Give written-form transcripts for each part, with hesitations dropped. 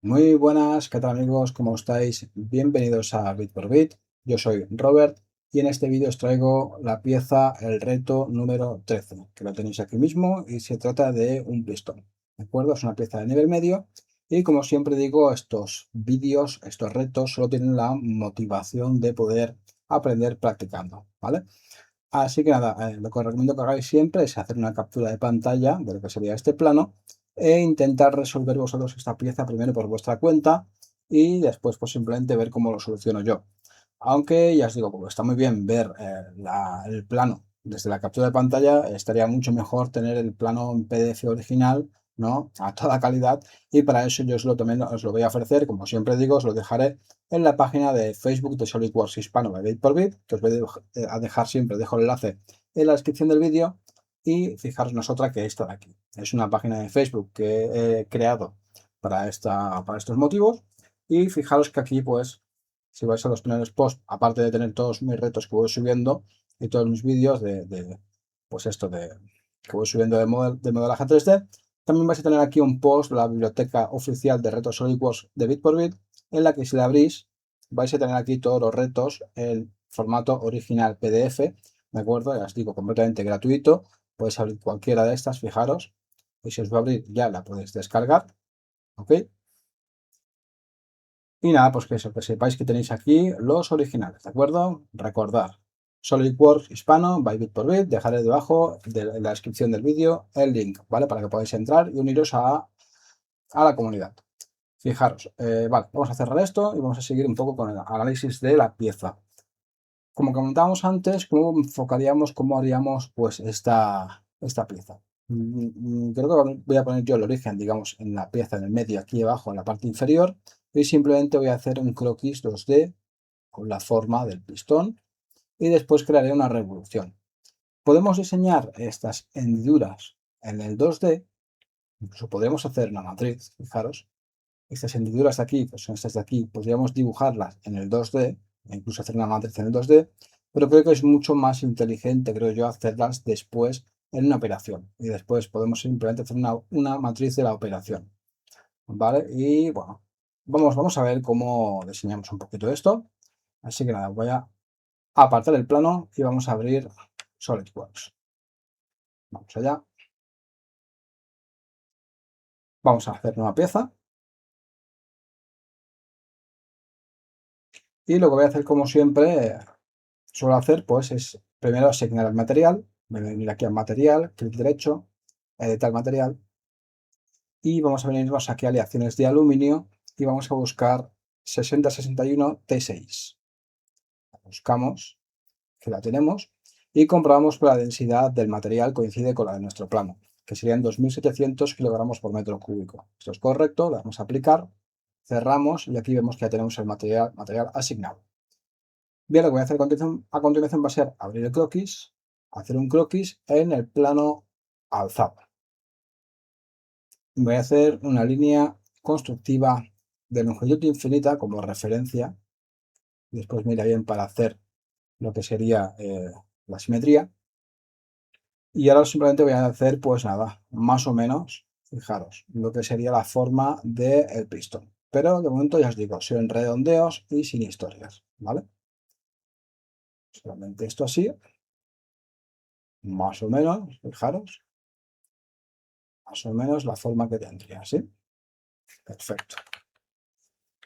Muy buenas, ¿qué tal amigos? ¿Cómo estáis? Bienvenidos a Bit por Bit. Yo soy Robert y en este vídeo os traigo la pieza, el reto número 13, que lo tenéis aquí mismo y se trata de un pistón. ¿De acuerdo? Es una pieza de nivel medio y como siempre digo, estos vídeos, estos retos solo tienen la motivación de poder aprender practicando, ¿vale? Así que nada, lo que os recomiendo que hagáis siempre es hacer una captura de pantalla de lo que sería este plano e intentar resolver vosotros esta pieza primero por vuestra cuenta y después pues simplemente ver cómo lo soluciono yo. Aunque ya os digo, como está muy bien ver el plano desde la captura de pantalla, estaría mucho mejor tener el plano en PDF original, ¿no? A toda calidad, y para eso yo también os lo voy a ofrecer, como siempre digo, os lo dejaré en la página de Facebook de SolidWorks Hispano de Bit por Bit, que os voy a dejar siempre, dejo el enlace en la descripción del vídeo. Y fijaros nosotras que esta de aquí es una página de Facebook que he creado para estos motivos. Y fijaros que aquí pues si vais a los primeros posts, aparte de tener todos mis retos que voy subiendo y todos mis vídeos pues esto que voy subiendo de modelaje 3D, también vais a tener aquí un post de la biblioteca oficial de retos SolidWorks de Bit por Bit, en la que si la abrís vais a tener aquí todos los retos en formato original PDF, ¿de acuerdo? Ya os digo, completamente gratuito. Podéis abrir cualquiera de estas, fijaros, y si os va a abrir ya la podéis descargar, ¿ok? Y nada, pues que eso, que sepáis que tenéis aquí los originales, ¿de acuerdo? Recordad, SolidWorks Hispano by Bit por Bit, dejaré debajo en la descripción del vídeo el link, ¿vale? Para que podáis entrar y uniros a la comunidad. Fijaros, vale, vamos a cerrar esto y vamos a seguir un poco con el análisis de la pieza. Como comentábamos antes, ¿cómo enfocaríamos, cómo haríamos pues esta pieza? Creo que voy a poner yo el origen, digamos, en la pieza, en el medio, aquí abajo, en la parte inferior, y simplemente voy a hacer un croquis 2D con la forma del pistón y después crearé una revolución. Podemos diseñar estas hendiduras en el 2D, incluso podemos hacer una matriz, fijaros, estas hendiduras de aquí, que son estas de aquí, podríamos dibujarlas en el 2D, e incluso hacer una matriz en el 2D, pero creo que es mucho más inteligente, creo yo, hacerlas después en una operación. Y después podemos simplemente hacer una matriz de la operación, ¿vale? Y bueno, vamos a ver cómo diseñamos un poquito esto. Así que nada, voy a apartar el plano y vamos a abrir SolidWorks. Vamos allá. Vamos a hacer una pieza. Y lo que voy a hacer, como siempre, suelo hacer, pues es primero asignar el material. Voy a venir aquí a material, clic derecho, editar material. Y vamos a venirnos aquí a aleaciones de aluminio y vamos a buscar 6061 T6. Buscamos, que la tenemos, y comprobamos que la densidad del material coincide con la de nuestro plano, que serían 2700 kilogramos por metro cúbico. Esto es correcto, le damos a aplicar, cerramos y aquí vemos que ya tenemos el material asignado. Bien, lo que voy a hacer a continuación va a ser abrir el croquis, hacer un croquis en el plano alzado. Voy a hacer una línea constructiva de longitud infinita como referencia. Después me irá bien para hacer lo que sería la simetría. Y ahora simplemente voy a hacer, pues nada, más o menos, fijaros, lo que sería la forma del pistón. Pero de momento ya os digo, sin redondeos y sin historias, ¿vale? Solamente esto así, más o menos, fijaros, más o menos la forma que tendría, ¿sí? Perfecto.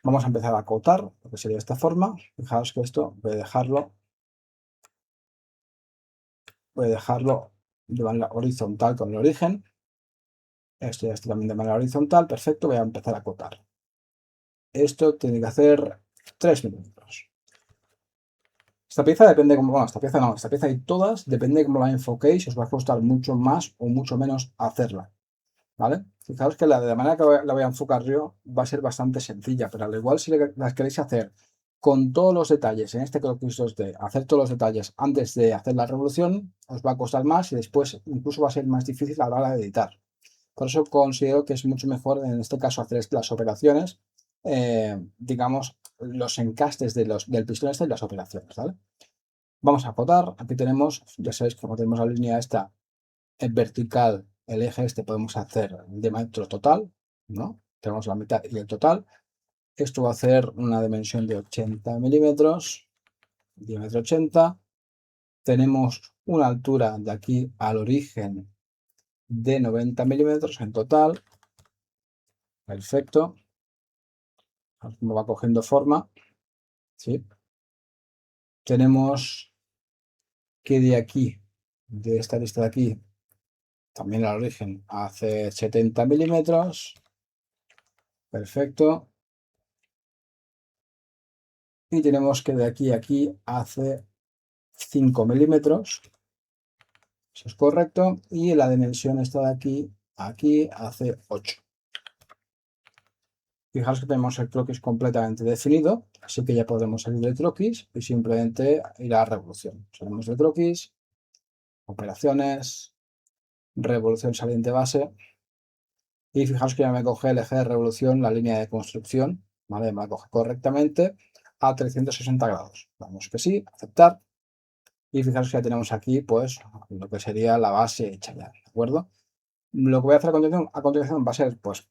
Vamos a empezar a acotar lo que sería esta forma. Fijaos que esto voy a dejarlo de manera horizontal con el origen. Esto ya está también de manera horizontal. Perfecto, voy a empezar a acotar. Esto tiene que hacer 3 milímetros. Esta pieza depende cómo, bueno, esta pieza no, esta pieza y todas, depende de cómo la enfoquéis, os va a costar mucho más o mucho menos hacerla, ¿vale? Fijaos que de la manera que la voy a enfocar yo va a ser bastante sencilla, pero al igual si las queréis hacer con todos los detalles, en este croquis 2D, hacer todos los detalles antes de hacer la revolución, os va a costar más y después incluso va a ser más difícil a la hora de editar. Por eso considero que es mucho mejor en este caso hacer las operaciones, digamos, los encastes del pistón este y las operaciones, ¿vale? Vamos a acotar, aquí tenemos, ya sabéis que como tenemos la línea esta en vertical, el eje este podemos hacer de diámetro total, ¿no? tenemos la mitad y el total. Esto va a hacer una dimensión de 80 milímetros, diámetro 80. Tenemos una altura de aquí al origen de 90 milímetros en total. Perfecto. Como va cogiendo forma. ¿Sí? Tenemos que de aquí, de esta lista de aquí, también al origen hace 70 milímetros. Perfecto. Y tenemos que de aquí a aquí hace 5 milímetros. Eso es correcto. Y la dimensión está de aquí a aquí hace 8. Fijaros que tenemos el croquis completamente definido, así que ya podemos salir del croquis y simplemente ir a revolución. Salimos del croquis, operaciones, revolución saliente base. Y fijaros que ya me coge el eje de revolución, la línea de construcción, ¿vale? Me la coge correctamente a 360 grados. Damos que sí, aceptar. Y fijaros que ya tenemos aquí, pues, lo que sería la base hecha ya, ¿de acuerdo? Lo que voy a hacer a continuación va a ser, pues,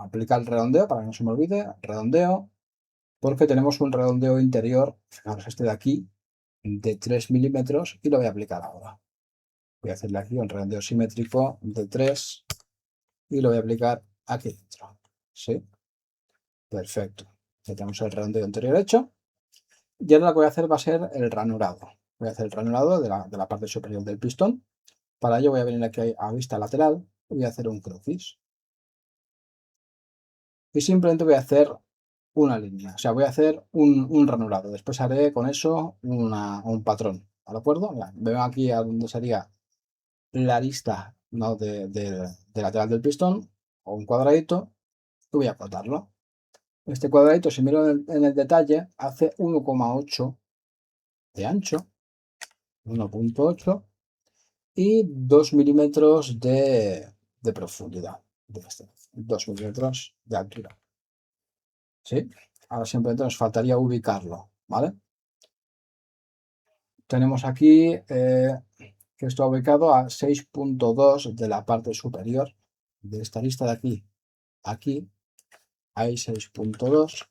aplicar el redondeo para que no se me olvide, redondeo, porque tenemos un redondeo interior, fijaros este de aquí, de 3 milímetros y lo voy a aplicar ahora. Voy a hacerle aquí un redondeo simétrico de 3 y lo voy a aplicar aquí dentro. ¿Sí? Perfecto. Ya tenemos el redondeo interior hecho. Y ahora lo que voy a hacer va a ser el ranurado. Voy a hacer el ranurado de la parte superior del pistón. Para ello voy a venir aquí a vista lateral y voy a hacer un croquis. Y simplemente voy a hacer una línea, o sea, voy a hacer un ranurado. Después haré con eso un patrón, ¿de acuerdo? Veo aquí a donde sería la arista, ¿no? de lateral del pistón, o un cuadradito, y voy a cortarlo. Este cuadradito, si miro en el detalle, hace 1,8 de ancho, 1,8 y 2 milímetros de profundidad, 2 milímetros de altura. ¿Sí? Ahora simplemente nos faltaría ubicarlo, ¿vale? Tenemos aquí que está ubicado a 6,2 de la parte superior de esta lista de aquí. Aquí hay 6,2.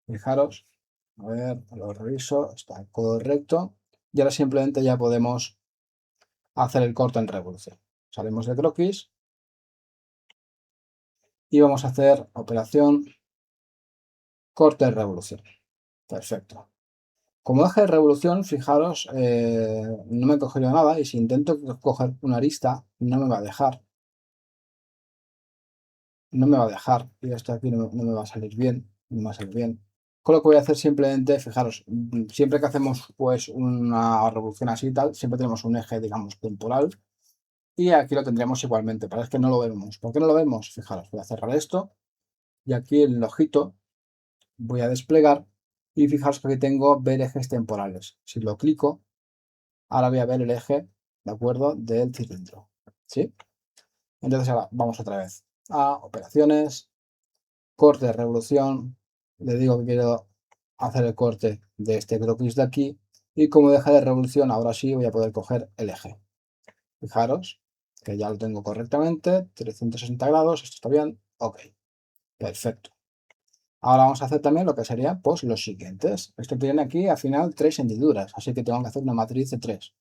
Fijaros, a ver, lo reviso, está correcto. Y ahora simplemente ya podemos hacer el corte en revolución. Salimos de croquis y vamos a hacer operación corte en revolución. Perfecto. Como eje de revolución, fijaros, no me he cogido nada y si intento coger una arista, no me va a dejar. No me va a dejar. Y esto aquí no me va a salir bien. No me va a salir bien. Con lo que voy a hacer simplemente, fijaros, siempre que hacemos pues una revolución así y tal, siempre tenemos un eje, digamos, temporal. Y aquí lo tendríamos igualmente, pero es que no lo vemos. ¿Por qué no lo vemos? Fijaros, voy a cerrar esto y aquí el ojito voy a desplegar y fijaros que aquí tengo ver ejes temporales. Si lo clico, ahora voy a ver el eje, ¿de acuerdo?, del cilindro. ¿Sí? Entonces ahora vamos otra vez a operaciones, corte de revolución. Le digo que quiero hacer el corte de este croquis de aquí y como deja de revolución, ahora sí voy a poder coger el eje. Fijaros que ya lo tengo correctamente, 360 grados, esto está bien, ok, perfecto. Ahora vamos a hacer también lo que sería pues los siguientes. Esto tiene aquí al final 3 hendiduras, así que tengo que hacer una matriz de 3.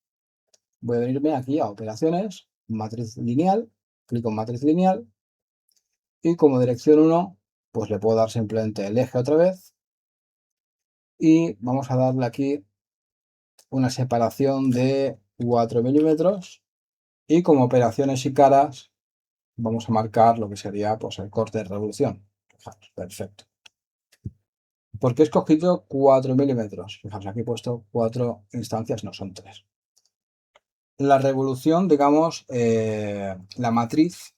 Voy a venirme aquí a operaciones, matriz lineal, clico en matriz lineal y como dirección 1, pues le puedo dar simplemente el eje otra vez y vamos a darle aquí una separación de 4 milímetros y como operaciones y caras vamos a marcar lo que sería pues el corte de revolución. Fijaros, perfecto. ¿Por qué he escogido 4 milímetros? Fijaros, aquí he puesto 4 instancias, no son 3. La revolución, digamos, la matriz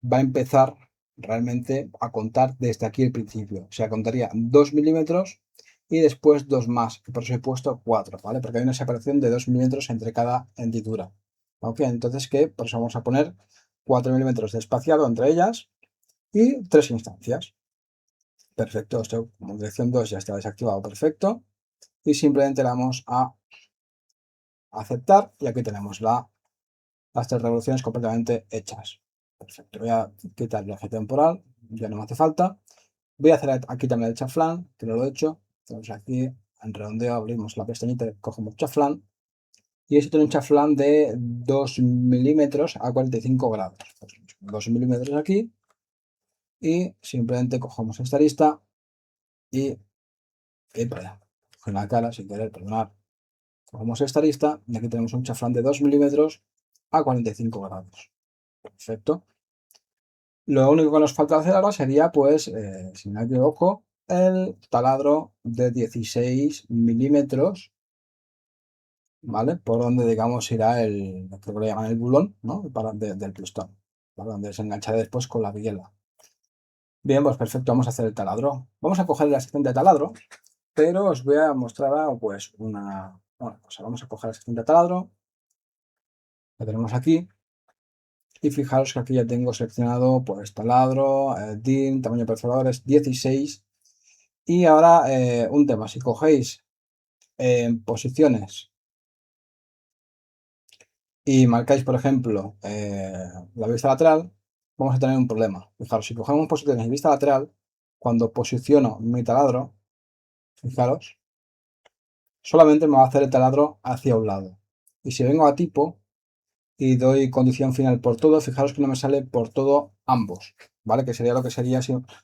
va a empezar realmente a contar desde aquí el principio. O sea, contaría 2 milímetros y después 2 más, que por eso he puesto 4, ¿vale? Porque hay una separación de 2 milímetros entre cada hendidura. ¿Ok? Entonces, por eso vamos a poner 4 milímetros de espaciado entre ellas y 3 instancias. Perfecto, esto como dirección 2 ya está desactivado, perfecto. Y simplemente le damos a aceptar y aquí tenemos las 3 revoluciones completamente hechas. Perfecto, voy a quitar el eje temporal, ya no me hace falta. Voy a hacer aquí también el chaflán, que no lo he hecho. Entonces aquí en redondeo abrimos la pestañita, cogemos chaflán. Y esto tiene un chaflán de 2 milímetros a 45 grados. Pues 2 milímetros aquí. Y simplemente cogemos esta arista y para allá. Con la cara, sin querer, perdonad. Cogemos esta arista y aquí tenemos un chaflán de 2 milímetros a 45 grados. Perfecto. Lo único que nos falta hacer ahora sería, pues, si no me equivoco, el taladro de 16 milímetros, ¿vale? Por donde, digamos, irá lo que le llaman el bulón, ¿no? Del pistón, ¿vale? Donde se enganchará después con la biela. Bien, pues perfecto, vamos a hacer el taladro. Vamos a coger el asistente de taladro, pero os voy a mostrar ahora, pues, una cosa. Vamos a coger el asistente de taladro, lo tenemos aquí. Y fijaros que aquí ya tengo seleccionado pues taladro, DIN, tamaño de perforadores 16. Y ahora un tema, si cogéis en posiciones y marcáis por ejemplo la vista lateral, vamos a tener un problema. Fijaros, si cogemos posiciones y vista lateral, cuando posiciono mi taladro, fijaros, solamente me va a hacer el taladro hacia un lado. Y si vengo a tipo y doy condición final por todo, fijaros que no me sale por todo ambos, ¿vale? Que sería lo que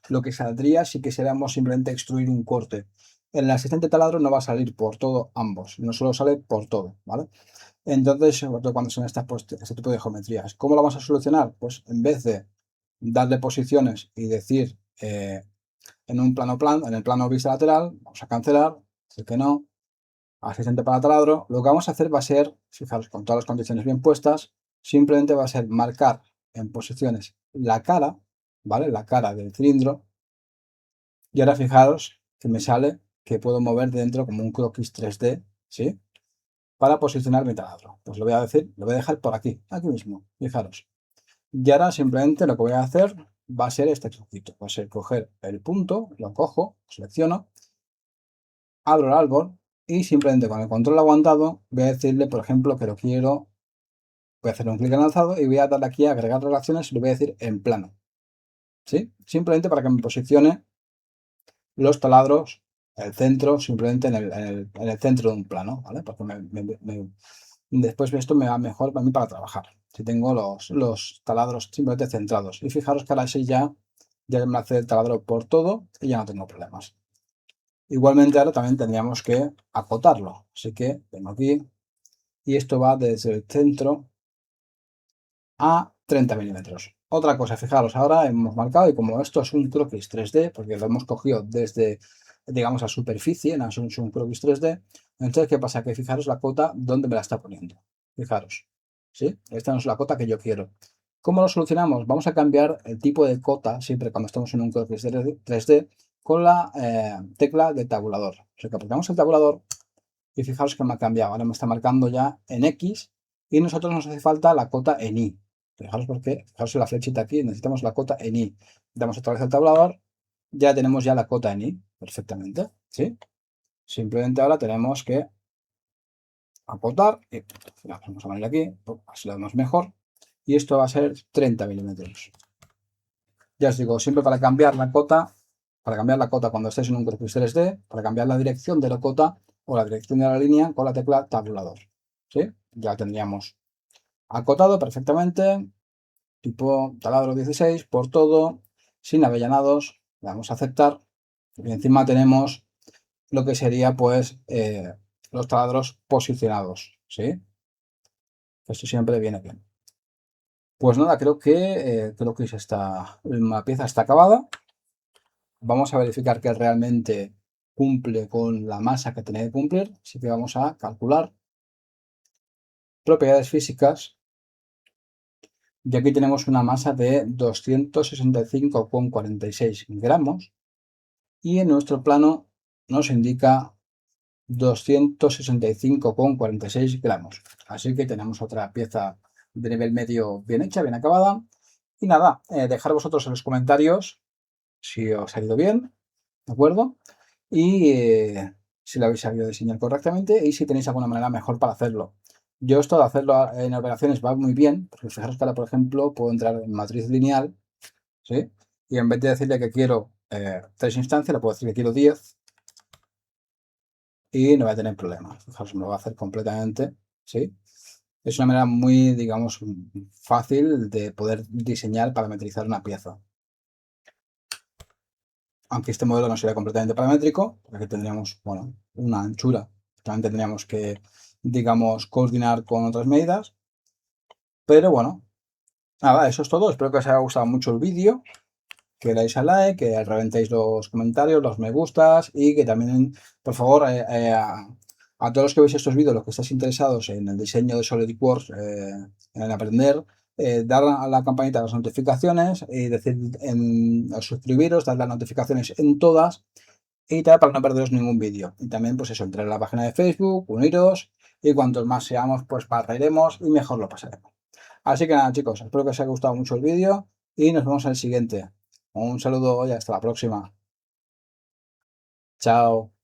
lo que saldría si quisiéramos simplemente extruir un corte. En el asistente taladro no va a salir por todo ambos, no solo sale por todo, ¿vale? Entonces, sobre todo cuando son este tipo de geometrías, ¿cómo lo vamos a solucionar? Pues en vez de darle posiciones y decir en en el plano vista lateral, vamos a cancelar, decir que no, asistente para taladro, lo que vamos a hacer va a ser, fijaros, con todas las condiciones bien puestas, simplemente va a ser marcar en posiciones la cara, ¿vale? La cara del cilindro. Y ahora fijaros que me sale que puedo mover dentro como un croquis 3D, ¿sí? Para posicionar mi taladro. Pues lo voy a decir, lo voy a dejar por aquí mismo, fijaros. Y ahora simplemente lo que voy a hacer va a ser este truquito, va a ser coger el punto, lo cojo, selecciono, abro el árbol y simplemente con el control aguantado voy a decirle, por ejemplo, que lo quiero, voy a hacer un clic en alzado y voy a darle aquí a agregar relaciones y le voy a decir en plano, ¿sí? Simplemente para que me posicione los taladros, el centro, simplemente en el centro de un plano, ¿vale? Porque después esto me va mejor para mí para trabajar, si tengo los taladros simplemente centrados. Y fijaros que ahora sí ya me hace el taladro por todo y ya no tengo problemas. Igualmente ahora también tendríamos que acotarlo, así que vengo aquí y esto va desde el centro a 30 milímetros. Otra cosa, fijaros, ahora hemos marcado y como esto es un croquis 3D, porque lo hemos cogido desde, digamos, la superficie, no es un croquis 3D, entonces, ¿qué pasa? Que fijaros la cota donde me la está poniendo. Fijaros, ¿sí? Esta no es la cota que yo quiero. ¿Cómo lo solucionamos? Vamos a cambiar el tipo de cota, siempre cuando estamos en un croquis 3D, con la tecla de tabulador. O sea, que apretamos el tabulador y fijaros que me ha cambiado. Ahora me está marcando ya en X y nosotros nos hace falta la cota en Y. Fijaros porque, fijaros en la flechita aquí, necesitamos la cota en Y. Damos otra vez al tabulador, ya tenemos ya la cota en Y perfectamente, ¿sí? Simplemente ahora tenemos que acotar y vamos a poner aquí, así lo vemos mejor. Y esto va a ser 30 milímetros. Ya os digo, siempre para cambiar la cota cuando estéis en un croquis 3D, para cambiar la dirección de la cota o la dirección de la línea con la tecla tabulador, ¿sí? Ya tendríamos acotado perfectamente, tipo taladro 16 por todo, sin avellanados, le damos a aceptar y encima tenemos lo que sería pues los taladros posicionados, ¿sí? Esto siempre viene bien. Pues nada, creo que la pieza está acabada. Vamos a verificar que realmente cumple con la masa que tiene que cumplir, así que vamos a calcular propiedades físicas y aquí tenemos una masa de 265,46 gramos y en nuestro plano nos indica 265,46 gramos, así que tenemos otra pieza de nivel medio bien hecha, bien acabada. Y nada, dejar vosotros en los comentarios si os ha ido bien, ¿de acuerdo? Y si lo habéis sabido diseñar correctamente y si tenéis alguna manera mejor para hacerlo. Yo esto de hacerlo en operaciones va muy bien, porque fijaros que ahora, por ejemplo, puedo entrar en matriz lineal, ¿sí? Y en vez de decirle que quiero 3 instancias, le puedo decir que quiero 10 y no voy a tener problemas. Fijaros, me lo va a hacer completamente, ¿sí? Es una manera muy, digamos, fácil de poder diseñar, parametrizar una pieza. Aunque este modelo no sería completamente paramétrico, porque tendríamos, bueno, una anchura. También tendríamos que, digamos, coordinar con otras medidas. Pero bueno, nada, eso es todo. Espero que os haya gustado mucho el vídeo, que dais a like, que reventéis los comentarios, los me gustas y que también, por favor, a todos los que veis estos vídeos, los que estáis interesados en el diseño de SolidWorks, en aprender, dar a la campanita de las notificaciones y decir suscribiros, dar las notificaciones en todas y tal para no perderos ningún vídeo. Y también, pues eso, entrar a la página de Facebook, uniros y cuantos más seamos, pues partiremos y mejor lo pasaremos. Así que nada, chicos, espero que os haya gustado mucho el vídeo y nos vemos en el siguiente. Un saludo y hasta la próxima. Chao.